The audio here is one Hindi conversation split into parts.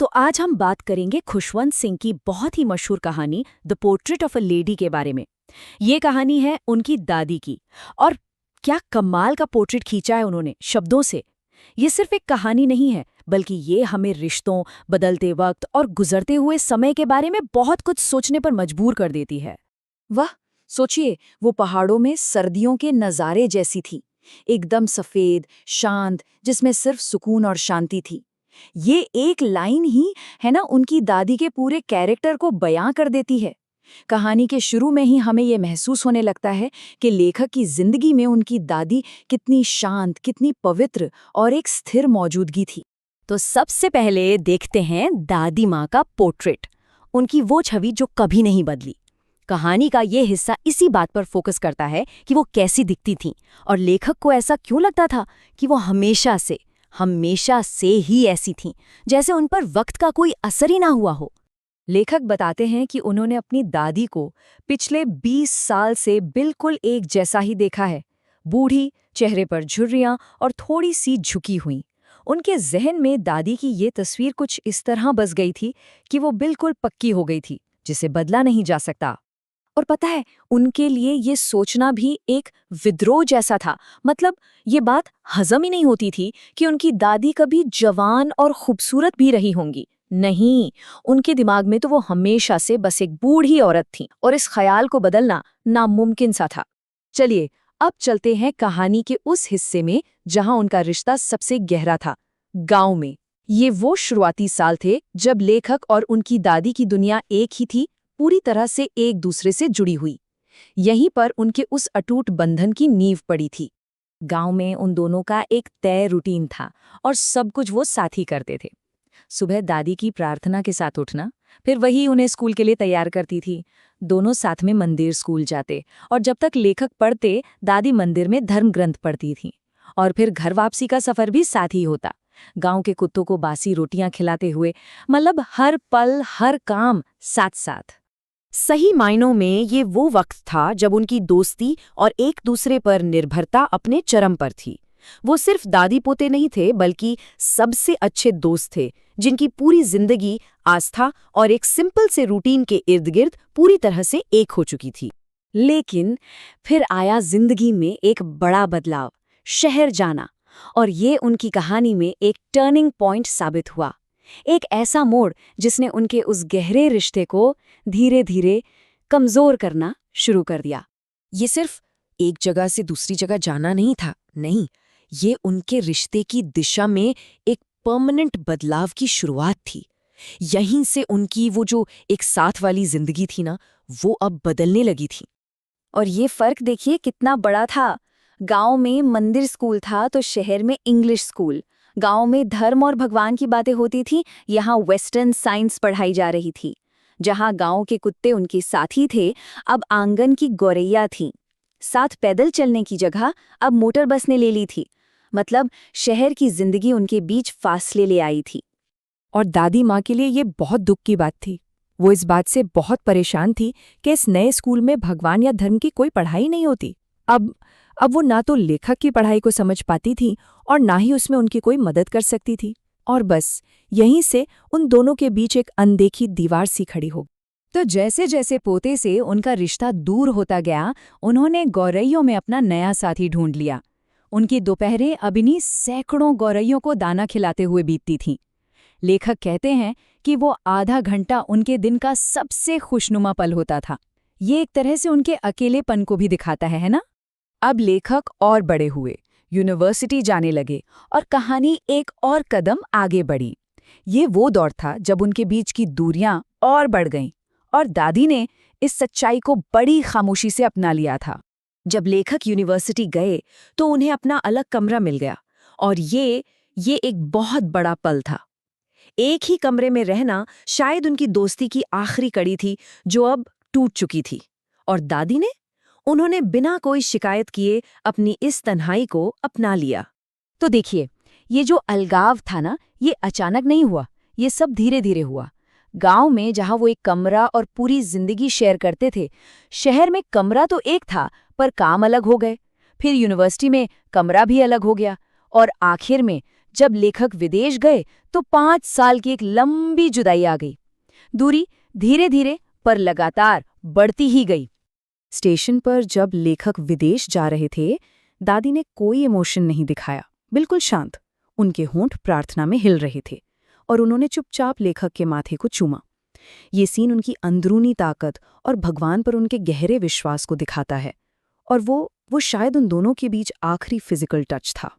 तो आज हम बात करेंगे खुशवंत सिंह की बहुत ही मशहूर कहानी the portrait of a lady के बारे में। ये कहानी है उनकी दादी की। और क्या कमाल का पोर्ट्रेट खींचा है उन्होंने शब्दों से। ये सिर्फ एक कहानी नहीं है, बल्कि ये हमें रिश्तों, बदलते वक्त और गुजरते हुए समय के बारे में बहुत कुछ सोचने पर मजबूर कर देती है। वाह, सोचिए, वो पहाड़ों में सर्दियों के नज़ारे जैसी थी, एकदम सफेद, शांत, जिसमें सिर्फ सुकून और शांति थी। ये एक लाइन ही है ना, उनकी दादी के पूरे कैरेक्टर को बयां कर देती है। कहानी के शुरू में ही हमें ये महसूस होने लगता है कि लेखक की जिंदगी में उनकी दादी कितनी शांत, कितनी पवित्र और एक स्थिर मौजूदगी थी। तो सबसे पहले देखते हैं दादी माँ का पोर्ट्रेट, उनकी वो छवि जो कभी नहीं बदली। कहानी का ये हिस्सा इसी बात पर फोकस करता है कि वो कैसी दिखती थीं और लेखक को ऐसा क्यों लगता था कि वो हमेशा से ही ऐसी थीं, जैसे उन पर वक्त का कोई असर ही ना हुआ हो। लेखक बताते हैं कि उन्होंने अपनी दादी को पिछले 20 साल से बिल्कुल एक जैसा ही देखा है, बूढ़ी, चेहरे पर झुर्रियां और थोड़ी सी झुकी हुई। उनके जहन में दादी की ये तस्वीर कुछ इस तरह बस गई थी कि वो बिल्कुल पक्की हो गई थी, जिसे बदला नहीं जा सकता। और पता है, उनके लिए ये सोचना भी एक विद्रोह जैसा था। मतलब ये बात हजम ही नहीं होती थी कि उनकी दादी कभी जवान और खूबसूरत भी रही होंगी। नहीं, उनके दिमाग में तो वो हमेशा से बस एक बूढ़ी औरत थी और इस ख्याल को बदलना नामुमकिन सा था। चलिए, अब चलते हैं कहानी के उस हिस्से में जहां उनका रिश्ता सबसे गहरा था, गांव में। ये वो शुरुआती साल थे जब लेखक और उनकी दादी की दुनिया एक ही थी, पूरी तरह से एक दूसरे से जुड़ी हुई। यहीं पर उनके उस अटूट बंधन की नींव पड़ी थी। गांव में उन दोनों का एक तय रूटीन था और सब कुछ वो साथ ही करते थे। सुबह दादी की प्रार्थना के साथ उठना, फिर वही उन्हें स्कूल के लिए तैयार करती थी। दोनों साथ में मंदिर स्कूल जाते और जब तक लेखक पढ़ते, दादी मंदिर में धर्म ग्रंथ पढ़ती थी। और फिर घर वापसी का सफर भी साथ ही होता, गांव के कुत्तों को बासी रोटियां खिलाते हुए। मतलब हर पल, हर काम साथ साथ। सही मायनों में ये वो वक्त था जब उनकी दोस्ती और एक दूसरे पर निर्भरता अपने चरम पर थी। वो सिर्फ दादी पोते नहीं थे, बल्कि सबसे अच्छे दोस्त थे, जिनकी पूरी जिंदगी आस्था और एक सिंपल से रूटीन के इर्द गिर्द पूरी तरह से एक हो चुकी थी। लेकिन फिर आया जिंदगी में एक बड़ा बदलाव, शहर जाना। और ये उनकी कहानी में एक टर्निंग पॉइंट साबित हुआ। एक ऐसा मोड़ जिसने उनके उस गहरे रिश्ते को धीरे धीरे कमजोर करना शुरू कर दिया। ये सिर्फ एक जगह से दूसरी जगह जाना नहीं था, नहीं, ये उनके रिश्ते की दिशा में एक परमानेंट बदलाव की शुरुआत थी। यहीं से उनकी वो जो एक साथ वाली जिंदगी थी ना, वो अब बदलने लगी थी। और ये फर्क देखिए कितना बड़ा था। गांव में मंदिर स्कूल था तो शहर में इंग्लिश स्कूल। गांव में धर्म और भगवान की बातें होती थी, यहाँ वेस्टर्न साइंस पढ़ाई जा रही थी। जहाँ गांव के कुत्ते उनके साथी थे, अब आंगन की गौरैया थीं। साथ पैदल चलने की जगह अब मोटर बस ने ले ली थी। मतलब शहर की जिंदगी उनके बीच फासले ले आई थी। और दादी माँ के लिए ये बहुत दुख की बात थी। वो इस बात से बहुत परेशान थी कि इस नए स्कूल में भगवान या धर्म की कोई पढ़ाई नहीं होती। अब वो ना तो लेखक की पढ़ाई को समझ पाती थी और ना ही उसमें उनकी कोई मदद कर सकती थी। और बस यहीं से उन दोनों के बीच एक अनदेखी दीवार सी खड़ी हो। तो जैसे जैसे पोते से उनका रिश्ता दूर होता गया, उन्होंने गौरैयों में अपना नया साथी ढूंढ लिया। उनकी दोपहरें अब इन्हीं सैकड़ों गौरैयों को दाना खिलाते हुए बीतती थीं। लेखक कहते हैं कि वो आधा घंटा उनके दिन का सबसे खुशनुमा पल होता था। ये एक तरह से उनके अकेलेपन को भी दिखाता है ना? अब लेखक और बड़े हुए, यूनिवर्सिटी जाने लगे और कहानी एक और कदम आगे बढ़ी। ये वो दौर था जब उनके बीच की दूरियां और बढ़ गईं और दादी ने इस सच्चाई को बड़ी खामोशी से अपना लिया था। जब लेखक यूनिवर्सिटी गए तो उन्हें अपना अलग कमरा मिल गया और ये एक बहुत बड़ा पल था। एक ही कमरे में रहना शायद उनकी दोस्ती की आखिरी कड़ी थी, जो अब टूट चुकी थी। और दादी ने, उन्होंने बिना कोई शिकायत किए अपनी इस तन्हाई को अपना लिया। तो देखिए, ये जो अलगाव था ना, ये अचानक नहीं हुआ, ये सब धीरे धीरे हुआ। गांव में जहां वो एक कमरा और पूरी जिंदगी शेयर करते थे, शहर में कमरा तो एक था पर काम अलग हो गए। फिर यूनिवर्सिटी में कमरा भी अलग हो गया और आखिर में जब लेखक विदेश गए तो 5 साल की एक लंबी जुदाई आ गई। दूरी धीरे धीरे पर लगातार बढ़ती ही गई। स्टेशन पर जब लेखक विदेश जा रहे थे, दादी ने कोई इमोशन नहीं दिखाया, बिल्कुल शांत। उनके होंठ प्रार्थना में हिल रहे थे और उन्होंने चुपचाप लेखक के माथे को चूमा। ये सीन उनकी अंदरूनी ताकत और भगवान पर उनके गहरे विश्वास को दिखाता है, और वो शायद उन दोनों के बीच आखिरी फिजिकल टच था।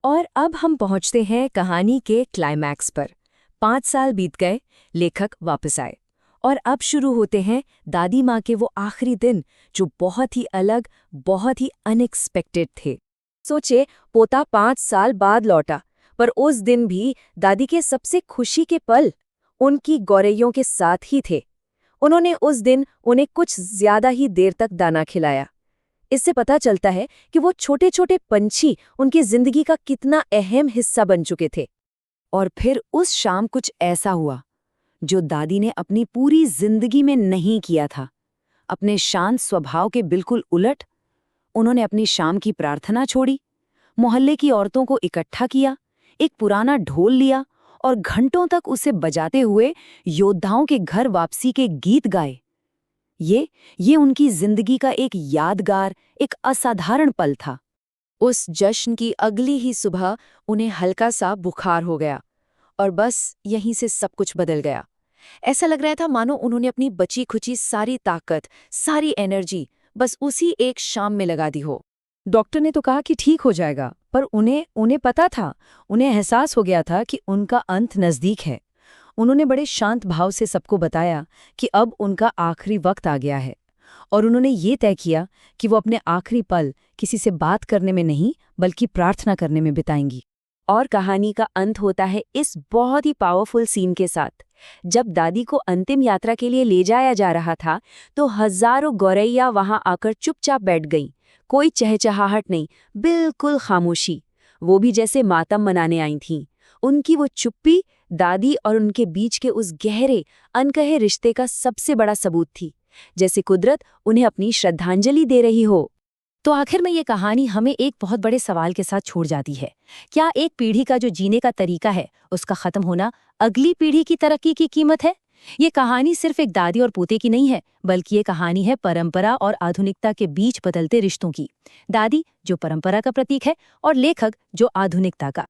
और अब हम पहुंचते हैं कहानी के क्लाइमैक्स पर। 5 साल बीत गए, लेखक वापस आए, और अब शुरू होते हैं दादी माँ के वो आखिरी दिन, जो बहुत ही अलग, बहुत ही अनएक्सपेक्टेड थे। सोचे, पोता 5 साल बाद लौटा, पर उस दिन भी दादी के सबसे खुशी के पल उनकी गौरैयों के साथ ही थे। उन्होंने उस दिन उन्हें कुछ ज्यादा ही देर तक दाना खिलाया। इससे पता चलता है कि वो छोटे छोटे पंछी उनकी जिंदगी का कितना अहम हिस्सा बन चुके थे। और फिर उस शाम कुछ ऐसा हुआ जो दादी ने अपनी पूरी जिंदगी में नहीं किया था। अपने शांत स्वभाव के बिल्कुल उलट, उन्होंने अपनी शाम की प्रार्थना छोड़ी, मोहल्ले की औरतों को इकट्ठा किया, एक पुराना ढोल लिया और घंटों तक उसे बजाते हुए योद्धाओं के घर वापसी के गीत गाए। ये उनकी जिंदगी का एक यादगार, एक असाधारण पल था। उस जश्न की अगली ही सुबह उन्हें हल्का सा बुखार हो गया, और बस यहीं से सब कुछ बदल गया। ऐसा लग रहा था मानो उन्होंने अपनी बची खुची सारी ताकत, सारी एनर्जी बस उसी एक शाम में लगा दी हो। डॉक्टर ने तो कहा कि ठीक हो जाएगा, पर उन्हें पता था, उन्हें एहसास हो गया था कि उनका अंत नज़दीक है। उन्होंने बड़े शांत भाव से सबको बताया कि अब उनका आखिरी वक्त आ गया है, और उन्होंने ये तय किया कि वो अपने आखिरी पल किसी से बात करने में नहीं, बल्कि प्रार्थना करने में बिताएंगी। और कहानी का अंत होता है इस बहुत ही पावरफुल सीन के साथ। जब दादी को अंतिम यात्रा के लिए ले जाया जा रहा था, तो हजारों गौरैया वहां आकर चुपचाप बैठ गईं। कोई चहचहाहट नहीं, बिल्कुल खामोशी। वो भी जैसे मातम मनाने आई थीं। उनकी वो चुप्पी दादी और उनके बीच के उस गहरे, अनकहे रिश्ते का सबसे बड़ा सबूत थी, जैसे कुदरत उन्हें अपनी श्रद्धांजलि दे रही हो। तो आखिर में ये कहानी हमें एक बहुत बड़े सवाल के साथ छोड़ जाती है। क्या एक पीढ़ी का जो जीने का तरीका है, उसका खत्म होना अगली पीढ़ी की तरक्की की कीमत है? ये कहानी सिर्फ एक दादी और पोते की नहीं है, बल्कि ये कहानी है परंपरा और आधुनिकता के बीच बदलते रिश्तों की। दादी जो परंपरा का प्रतीक है, और लेखक जो आधुनिकता का।